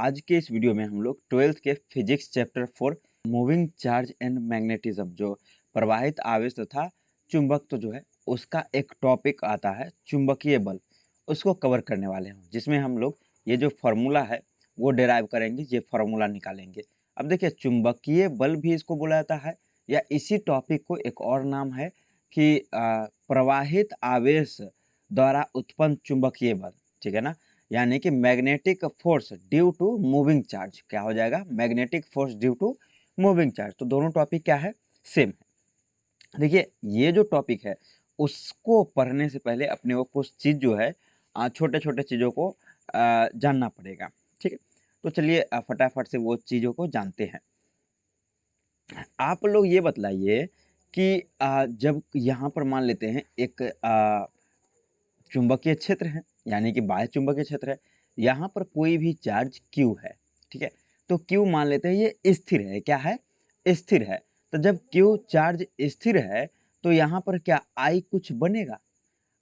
आज के इस वीडियो में हम लोग 12th के physics chapter 4 moving charge and magnetism जो प्रवाहित आवेश तथा चुंबकत्व जो है उसका एक टॉपिक आता है चुंबकीय बल, उसको कवर करने वाले हैं जिसमें हम लोग ये जो फार्मूला है वो डिराइव करेंगे, ये फार्मूला निकालेंगे। अब देखिए चुंबकीय बल भी इसको बोला जाता है या इसी टॉपिक को एक और नाम है कि प्रवाहित आवेश द्वारा उत्पन्न चुंबकीय बल, ठीक है ना। यानी कि magnetic force due to moving charge क्या हो जाएगा, magnetic force due to moving charge. तो दोनों टॉपिक क्या है, सेम है। देखिए ये जो टॉपिक है उसको पढ़ने से पहले अपने को कुछ चीज जो है छोटे छोटे चीजों को जानना पड़ेगा, ठीक है। तो चलिए फटाफट से वो चीजों को जानते हैं। आप लोग ये बतलाइए कि जब यहाँ पर मान लेते हैं एक चुंबकीय क्षेत्र है, यानी कि बाह्य चुंबकीय क्षेत्र है, यहाँ पर कोई भी चार्ज Q है, ठीक है। तो Q मान लेते हैं ये स्थिर है, क्या है, स्थिर है। तो जब Q चार्ज स्थिर है तो यहाँ पर क्या I कुछ बनेगा,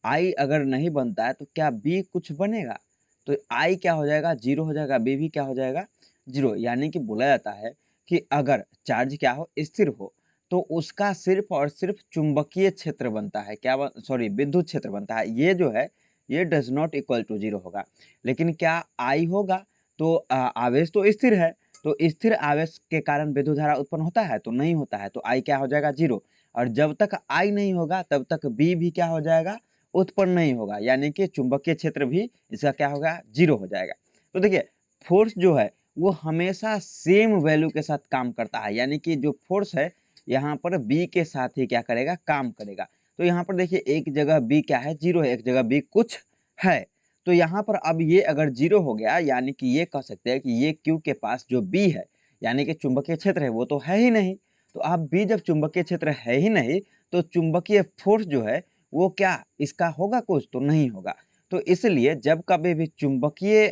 I अगर नहीं बनता है तो क्या B कुछ बनेगा, तो I क्या हो जाएगा, जीरो हो जाएगा, B भी क्या हो जाएगा, जीरो। यानी कि बोला जाता है कि अगर चार्ज क्या हो, स्थिर हो, तो उसका सिर्फ और सिर्फ चुंबकीय क्षेत्र बनता है, क्या सॉरी विद्युत क्षेत्र बनता है। ये जो है ये does not equal to zero होगा। लेकिन क्या आई होगा, तो आवेश तो स्थिर है, तो स्थिर आवेश के कारण विद्युत धारा उत्पन्न होता है, तो नहीं होता है, तो आई क्या हो जाएगा, जीरो। और जब तक आई नहीं होगा तब तक बी भी क्या हो जाएगा, उत्पन्न नहीं होगा, यानी कि चुंबकीय क्षेत्र भी इसका क्या होगा, जीरो हो जाएगा। तो देखिए फोर्स जो है वो हमेशा सेम वैल्यू के साथ काम करता है, यानी कि जो फोर्स है यहाँ पर बी के साथ ही क्या करेगा, काम करेगा। तो यहाँ पर देखिए एक जगह बी क्या है, जीरो है, एक जगह बी कुछ है। तो यहाँ पर अब ये अगर जीरो हो गया, यानी कि ये कह सकते हैं कि ये क्यू के पास जो बी है यानी कि चुंबकीय क्षेत्र है वो तो है ही नहीं। तो अब बी जब चुंबकीय क्षेत्र है ही नहीं तो चुंबकीय फोर्स जो है वो क्या इसका होगा, कुछ तो नहीं होगा। तो इसलिए जब कभी भी चुंबकीय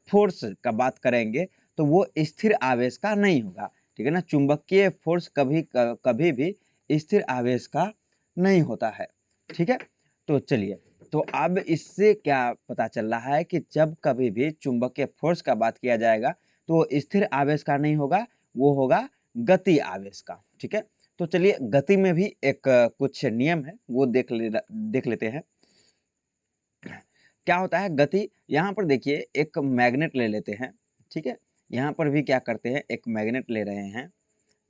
फोर्स का बात करेंगे तो वो स्थिर आवेश का नहीं होगा, ठीक है ना। चुंबकीय फोर्स कभी भी स्थिर आवेश का नहीं होता है, ठीक है। तो चलिए, तो अब इससे क्या पता चल रहा है कि जब कभी भी चुंबकीय फोर्स का बात किया जाएगा तो स्थिर आवेश का नहीं होगा, वो होगा गति आवेश का, ठीक है। तो चलिए गति में भी एक कुछ नियम है वो देख लेते हैं। क्या होता है गति, यहाँ पर देखिए एक मैग्नेट ले लेते हैं, ठीक है। यहाँ पर भी क्या करते हैं, एक मैग्नेट ले रहे हैं।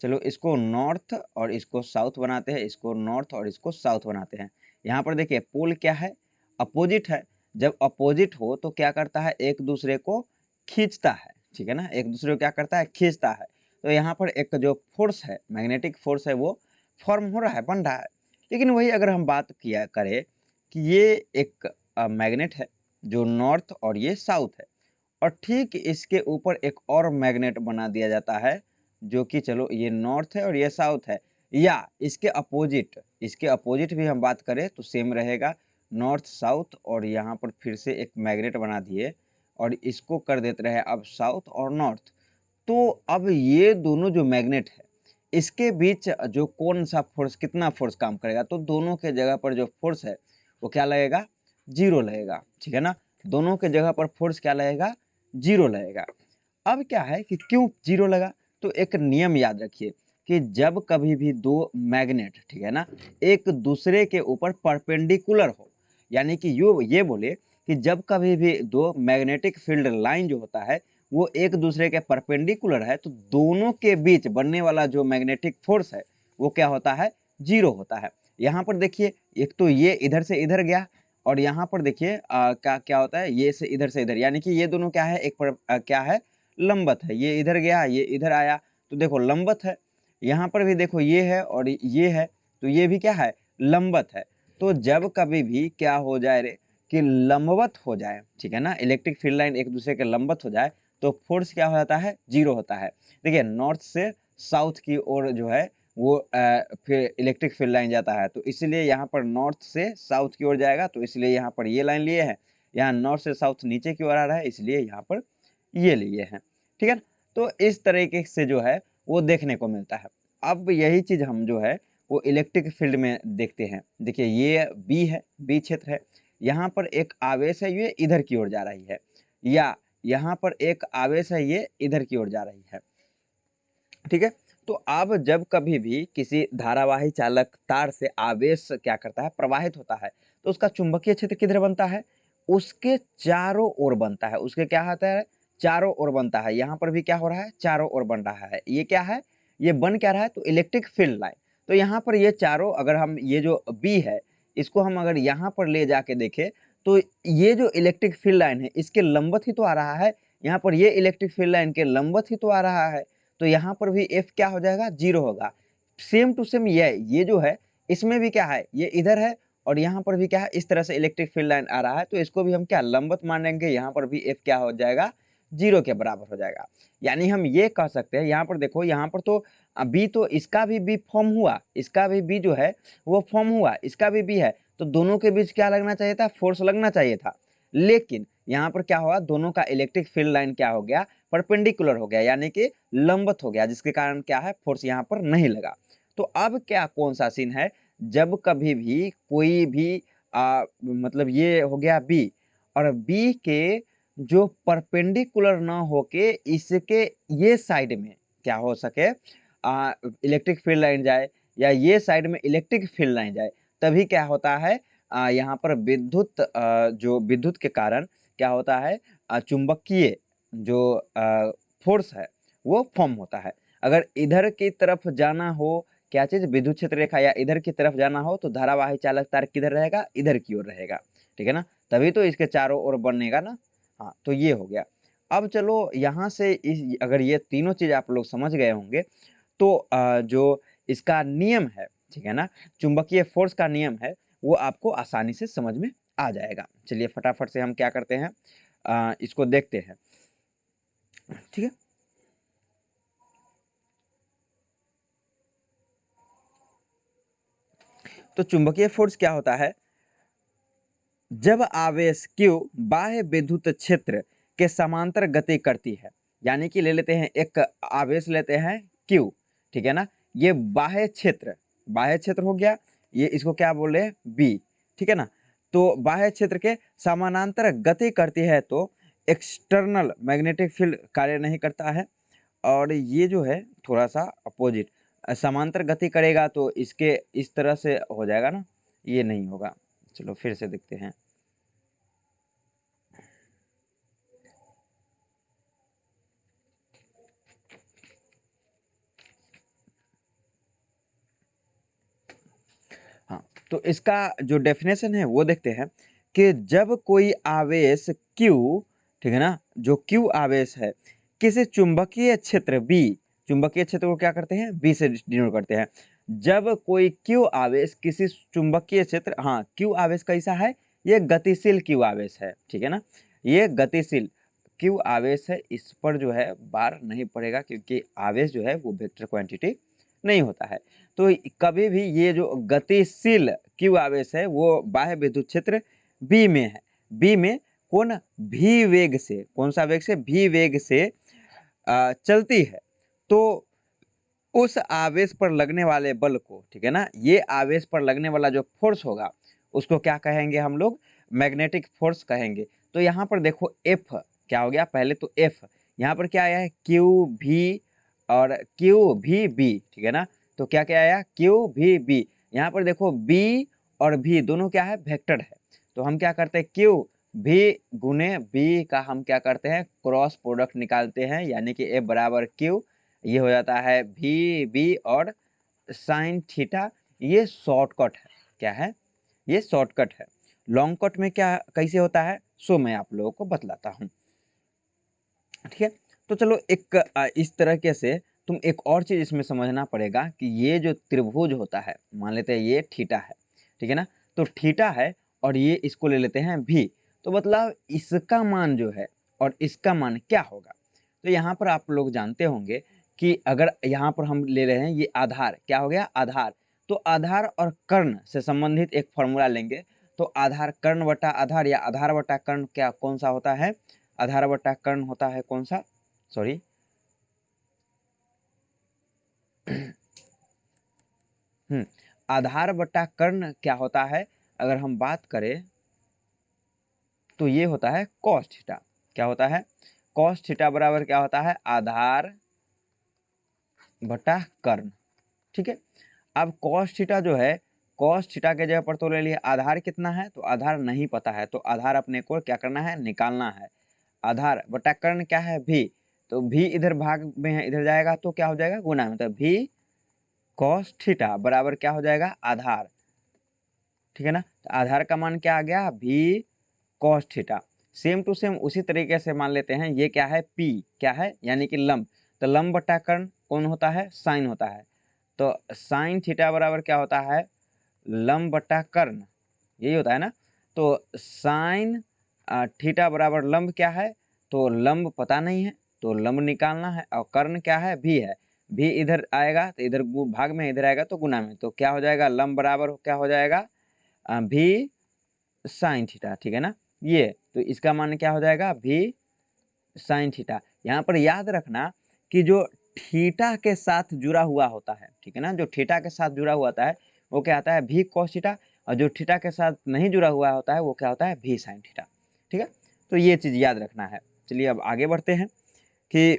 चलो इसको नॉर्थ और इसको साउथ बनाते हैं, इसको नॉर्थ और इसको साउथ बनाते हैं। यहाँ पर देखिए पोल क्या है, अपोजिट है। जब अपोजिट हो तो क्या करता है, एक दूसरे को खींचता है, ठीक है ना, एक दूसरे को क्या करता है, खींचता है। तो यहाँ पर एक जो फोर्स है, मैग्नेटिक फोर्स है, वो फॉर्म हो रहा है, बन रहा है। लेकिन वही अगर हम बात किया करें कि ये एक मैग्नेट है जो नॉर्थ और ये साउथ है, और ठीक इसके ऊपर एक और मैग्नेट बना दिया जाता है जो कि चलो ये नॉर्थ है और ये साउथ है, या इसके अपोजिट भी हम बात करें तो सेम रहेगा, नॉर्थ साउथ, और यहाँ पर फिर से एक मैग्नेट बना दिए और इसको कर देते रहे अब साउथ और नॉर्थ। तो अब ये दोनों जो मैग्नेट है इसके बीच जो कौन सा फोर्स, कितना फोर्स काम करेगा, तो दोनों के जगह पर जो फोर्स है वो क्या लगेगा, जीरो लगेगा, ठीक है ना। दोनों के जगह पर फोर्स क्या लगेगा, जीरो लगेगा। अब क्या है कि क्यों जीरो लगा, तो एक नियम याद रखिए कि जब कभी भी दो मैग्नेट, ठीक है ना, एक दूसरे के ऊपर परपेंडिकुलर हो, यानी कि ये बोले कि जब कभी भी दो मैग्नेटिक फील्ड लाइन जो होता है वो एक दूसरे के परपेंडिकुलर है तो दोनों के बीच बनने वाला जो मैग्नेटिक फोर्स है वो क्या होता है, जीरो होता है। यहाँ पर देखिए एक तो ये इधर से इधर गया, और यहाँ पर देखिए क्या क्या होता है, ये से इधर, यानी कि ये दोनों क्या है, एक क्या है, लंबत है। ये इधर गया, ये इधर आया, तो देखो लंबत है। यहाँ पर भी देखो ये है और ये है, तो ये भी क्या है, लंबत है। तो जब कभी भी क्या हो जाए रे कि लंबवत हो जाए, ठीक है ना, इलेक्ट्रिक फील्ड लाइन एक दूसरे के लंबत हो जाए तो फोर्स क्या हो जाता है, जीरो होता है। देखिए नॉर्थ से साउथ की ओर जो है वो फिर इलेक्ट्रिक फील्ड लाइन जाता है, तो इसलिए यहाँ पर नॉर्थ से साउथ की ओर जाएगा, तो इसलिए यहाँ पर ये लाइन लिए हैं। यहाँ नॉर्थ से साउथ नीचे की ओर आ रहा है, इसलिए यहाँ पर ये लिए हैं, ठीक है। तो इस तरीके से जो है वो देखने को मिलता है। अब यही चीज हम जो है वो इलेक्ट्रिक फील्ड में देखते हैं। देखिए ये बी है, बी क्षेत्र है, यहाँ पर एक आवेश है, ये इधर की ओर जा रही है, या यहाँ पर एक आवेश है, ये इधर की ओर जा रही है, ठीक है। तो अब जब कभी भी किसी धारावाही चालक तार से आवेश क्या करता है, प्रवाहित होता है, तो उसका चुंबकीय क्षेत्र किधर बनता है, उसके चारों ओर बनता है। उसके क्या होता है, चारों ओर बनता है। यहाँ पर भी क्या हो रहा है, चारों ओर बन रहा है। ये क्या है, ये बन क्या रहा है, तो इलेक्ट्रिक फील्ड लाइन। तो यहाँ पर ये चारों, अगर हम ये जो बी है इसको हम अगर यहाँ पर ले जाके देखें, तो ये जो इलेक्ट्रिक फील्ड लाइन है इसके लंबवत ही तो आ रहा है। यहाँ पर ये इलेक्ट्रिक फील्ड लाइन के लंबवत ही तो आ रहा है। तो यहाँ पर भी F क्या हो जाएगा, 0 होगा। सेम टू सेम ये जो है इसमें भी क्या है, ये इधर है और यहाँ पर भी क्या है, इस तरह से इलेक्ट्रिक फील्ड लाइन आ रहा है। तो इसको भी हम क्या लंबवत मानेंगे, यहाँ पर भी F क्या हो जाएगा, 0 के बराबर हो जाएगा। यानी हम ये कह सकते हैं, यहाँ पर देखो, यहाँ पर तो B तो इसका भी B फॉर्म हुआ, इसका भी B जो है वो फॉर्म हुआ, इसका भी B है। तो दोनों के बीच क्या लगना चाहिए था, फोर्स लगना चाहिए था। लेकिन यहाँ पर क्या हुआ, दोनों का इलेक्ट्रिक फील्ड लाइन क्या हो गया, परपेंडिकुलर हो गया, यानी कि लंबवत हो गया, जिसके कारण क्या है, फोर्स यहाँ पर नहीं लगा। तो अब क्या कौन सा सीन है, जब कभी भी कोई भी मतलब ये हो गया बी, और बी के जो परपेंडिकुलर ना होके इसके ये साइड में क्या हो सके, इलेक्ट्रिक फील्ड लाइन जाए, या ये साइड में इलेक्ट्रिक फील्ड लाइन जाए, तभी क्या होता है, यहाँ पर विद्युत जो विद्युत के कारण क्या होता है, चुंबकीय जो फोर्स है वो फॉर्म होता है। अगर इधर की तरफ जाना हो, क्या चीज, विद्युत क्षेत्र रेखा, या इधर की तरफ जाना हो, तो धारावाही चालक तार किधर रहेगा, इधर की ओर रहेगा, ठीक है ना। तभी तो इसके चारों ओर बनेगा ना। हाँ, तो ये हो गया। अब चलो यहाँ से अगर ये तीनों चीज आप लोग समझ गए होंगे, तो जो इसका नियम है, ठीक है ना, चुंबकीय फोर्स का नियम है, वो आपको आसानी से समझ में आ जाएगा। चलिए फटाफट से हम क्या करते हैं, इसको देखते हैं, ठीक है। तो चुंबकीय फोर्स क्या होता है, जब आवेश Q बाह्य विद्युत क्षेत्र के समांतर गति करती है, यानी कि ले लेते हैं एक आवेश लेते हैं Q, ठीक है ना, ये बाह्य क्षेत्र हो गया, ये इसको क्या बोल रहे हैं, B, ठीक है ना। तो बाह्य क्षेत्र के समानांतर गति करती है तो एक्सटर्नल मैग्नेटिक फील्ड कार्य नहीं करता है, और ये जो है थोड़ा सा अपोजिट, समांतर गति करेगा तो इसके इस तरह से हो जाएगा ना, ये नहीं होगा। चलो फिर से देखते हैं। हाँ, तो इसका जो डेफिनेशन है वो देखते हैं कि जब कोई आवेश Q, ठीक है ना, जो Q आवेश है किसी चुंबकीय क्षेत्र B, चुंबकीय क्षेत्र को क्या करते हैं, B से डिनोट करते हैं। जब कोई Q आवेश किसी चुंबकीय क्षेत्र, हाँ, Q आवेश कैसा है, ये गतिशील Q आवेश है, ठीक है ना, ये गतिशील Q आवेश है। इस पर जो है बार नहीं पड़ेगा, क्योंकि आवेश जो है वो वेक्टर क्वांटिटी नहीं होता है। तो कभी भी ये जो गतिशील Q आवेश है वो बाह्य विद्युत क्षेत्र B में है। B में कौन, v वेग से, कौन सा वेग से, v वेग से चलती है। तो उस आवेश पर लगने वाले बल को, ठीक है ना, ये आवेश पर लगने वाला जो फोर्स होगा उसको क्या कहेंगे हम लोग, मैग्नेटिक फोर्स कहेंगे। तो यहाँ पर देखो F क्या हो गया, पहले तो F, यहाँ पर क्या आया है, क्यू भी और क्यू भी बी, ठीक है ना। तो क्या क्या आया, क्यू भी बी, यहाँ पर देखो B और V दोनों क्या है, वेक्टर है। तो हम क्या करते हैं, क्यू भी गुने बी का हम क्या करते हैं, क्रॉस प्रोडक्ट निकालते हैं, यानी कि F बराबर क्यू, ये हो जाता है भी बी और साइन थीटा। ये शॉर्टकट है, क्या है, ये शॉर्टकट है। लॉन्ग कट में क्या कैसे होता है, सो मैं आप लोगों को बतलाता हूँ, ठीक है। तो चलो एक इस तरीके से तुम एक और चीज इसमें समझना पड़ेगा कि ये जो त्रिभुज होता है, मान लेते हैं ये थीटा है, ठीक है ना, तो थीटा है और ये इसको ले लेते हैं भी, तो मतलब इसका मान जो है और इसका मान क्या होगा। तो यहाँ पर आप लोग जानते होंगे कि अगर यहाँ पर हम ले रहे हैं ये आधार, क्या हो गया, आधार, तो आधार और कर्ण से संबंधित एक फॉर्मूला लेंगे। तो आधार कर्ण बटा आधार, या आधार बटा कर्ण क्या कौन सा होता है, आधार बटा कर्ण होता है कौन सा, सॉरी आधार बटा कर्ण क्या होता है, अगर हम बात करें तो ये होता है कॉस थीटा। क्या होता है, कॉस थीटा बराबर क्या होता है, आधार बटा कर्ण। ठीक है, अब कॉस थीटा जो है, कॉस थीटा के जगह पर तो ले लिया, आधार कितना है तो आधार नहीं पता है, तो आधार अपने को क्या करना है, निकालना है। आधार बटा कर्ण क्या है, भी, तो भी इधर भाग में है, इधर जाएगा तो क्या हो जाएगा, गुना में, तो भी कॉस थीटा बराबर क्या हो जाएगा, आधार। ठीक है ना, तो आधार का मान क्या आ गया, भी cos theta. Same to same उसी तरीके से मान लेते हैं, ये क्या है, पी क्या है, यानी कि लंब, तो लंब बटा कर्ण कौन होता है, साइन होता है, तो साइन थीटा बराबर क्या होता है, लंब बटा कर्ण, यही होता है ना। तो साइन थीटा बराबर लंब क्या है, तो लंब पता नहीं है, तो लंब निकालना है, और कर्ण क्या है, भी है, भी इधर आएगा तो इधर भाग में, इधर आएगा तो गुना में, तो क्या हो जाएगा, लंब बराबर क्या हो जाएगा, भी साइन थीटा। ठीक है ना, ये तो इसका मान क्या हो जाएगा, भी साइन थीटा। यहाँ पर याद रखना कि जो थीटा के साथ जुड़ा हुआ होता है, ठीक है ना, जो थीटा के साथ जुड़ा हुआ होता है वो क्या आता है, भी कॉस थीटा, और जो थीटा के साथ नहीं जुड़ा हुआ होता है वो क्या होता है, भी साइन थीटा। ठीक है, तो ये चीज याद रखना है। चलिए अब आगे बढ़ते हैं कि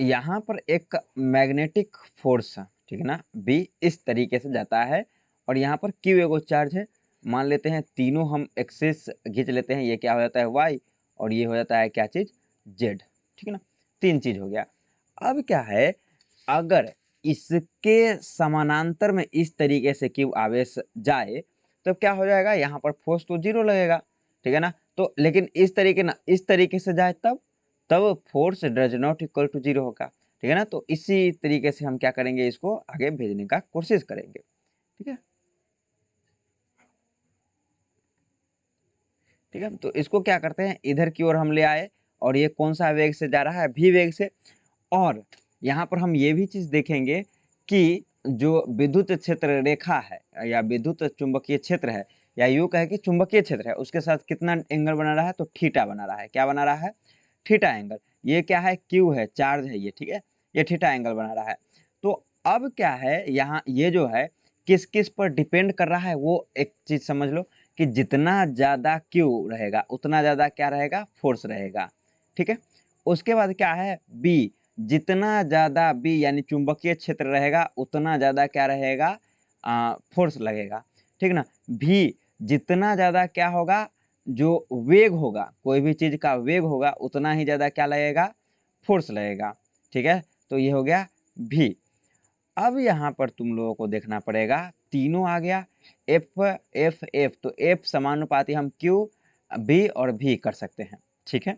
यहाँ पर एक मैग्नेटिक फोर्स, ठीक है ना, बी इस तरीके से जाता है, और यहाँ पर क्यू एगो चार्ज है, मान लेते हैं तीनों हम एक्सिस खींच लेते हैं, ये क्या हो जाता है, वाई, और ये हो जाता है क्या चीज, जेड। ठीक है ना, तीन चीज हो गया। अब क्या है, अगर इसके समानांतर में इस तरीके से क्यू आवेश जाए तो क्या हो जाएगा, यहाँ पर फोर्स तो जीरो लगेगा। ठीक है ना, तो लेकिन इस तरीके से जाए तब force does not equal to zero होगा। ठीक है ना, तो इसी तरीके से हम क्या करेंगे, इसको आगे भेजने का कोशिश करेंगे। ठीक है, ठीक है, तो इसको क्या करते हैं, इधर की ओर हम ले आए, और ये कौन सा वेग से जा रहा है, भी वेग से। और यहाँ पर हम ये भी चीज देखेंगे कि जो विद्युत क्षेत्र रेखा है, या विद्युत चुंबकीय क्षेत्र है, या यूं कहे कि चुंबकीय क्षेत्र है, उसके साथ कितना एंगल बना रहा है, तो थीटा बना रहा है। क्या बना रहा है, थीटा एंगल। ये क्या है, क्यू है, चार्ज है ये, ठीक है, ये थीटा एंगल बना रहा है। तो अब क्या है, यहाँ ये जो है किस किस पर डिपेंड कर रहा है, वो एक चीज समझ लो कि जितना ज्यादा क्यू रहेगा उतना ज्यादा क्या रहेगा, फोर्स रहेगा। ठीक है, उसके बाद क्या है, बी, जितना ज्यादा बी यानी चुंबकीय क्षेत्र रहेगा उतना ज्यादा क्या रहेगा, फोर्स लगेगा। ठीक ना, भी जितना ज्यादा क्या होगा, जो वेग होगा, कोई भी चीज का वेग होगा उतना ही ज्यादा क्या लगेगा, फोर्स लगेगा। ठीक है, तो ये हो गया भी। अब यहाँ पर तुम लोगों को देखना पड़ेगा, तीनों आ गया, एफ एफ एफ, तो एफ समानुपाती हम क्यू बी और भी कर सकते हैं। ठीक है,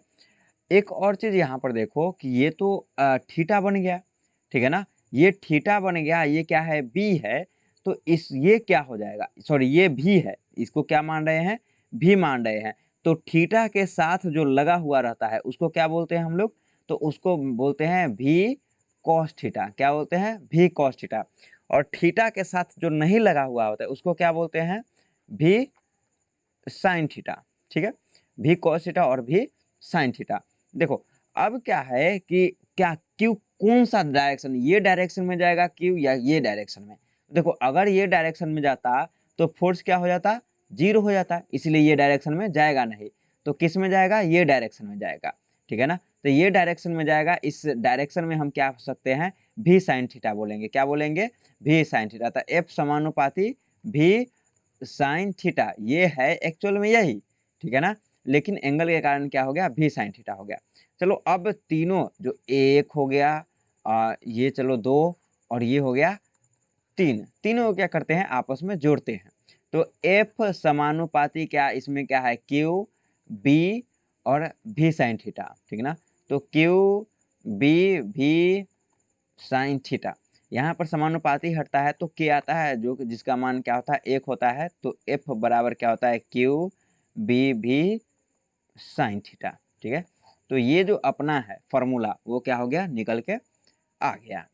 एक और चीज यहाँ पर देखो कि ये तो थीटा बन गया, ठीक है ना, ये थीटा बन गया, ये क्या है, बी है, तो इस ये क्या हो जाएगा, सॉरी ये भी है, इसको क्या मान रहे हैं, भी मान रहे हैं। तो थीटा के साथ जो लगा हुआ रहता है उसको क्या बोलते हैं हम लोग, तो उसको बोलते हैं भी कॉस थीटा। क्या बोलते हैं, भी कॉस थीटा। और थीटा के साथ जो नहीं लगा हुआ होता है उसको क्या बोलते हैं, भी साइन थीटा। ठीक है, भी कॉस थीटा और भी साइन थीटा। देखो अब क्या है कि क्या क्यू कौन सा डायरेक्शन, ये डायरेक्शन में जाएगा क्यू या ये डायरेक्शन में। देखो अगर ये डायरेक्शन में जाता तो फोर्स क्या हो जाता, जीरो हो जाता, इसलिए ये डायरेक्शन में जाएगा नहीं, तो किस में जाएगा, ये डायरेक्शन में जाएगा। ठीक है ना, तो ये डायरेक्शन में जाएगा, इस डायरेक्शन में हम क्या हो सकते हैं, भी साइन थीटा बोलेंगे। क्या बोलेंगे, भी साइन थीटा। तो एफ समानुपाती भी साइन थीटा, ये है एक्चुअल में यही। ठीक है ना, लेकिन एंगल के कारण क्या हो गया, भी साइन थीटा हो गया। चलो अब तीनों जो एक हो गया, ये चलो दो, और ये हो गया तीन, तीनों को क्या करते हैं, आपस में जोड़ते हैं। तो एफ समानुपाती क्या, इसमें क्या है, क्यू बी और भी साइन थीटा। ठीक है ना, तो क्यू बी भी साइन थीटा, यहाँ पर समानुपाती हटता है तो के आता है, जो जिसका मान क्या होता है, एक होता है, तो एफ बराबर क्या होता है, क्यू बी भी साइन थीटा। ठीक है, तो ये जो अपना है फॉर्मूला वो क्या हो गया, निकल के आ गया।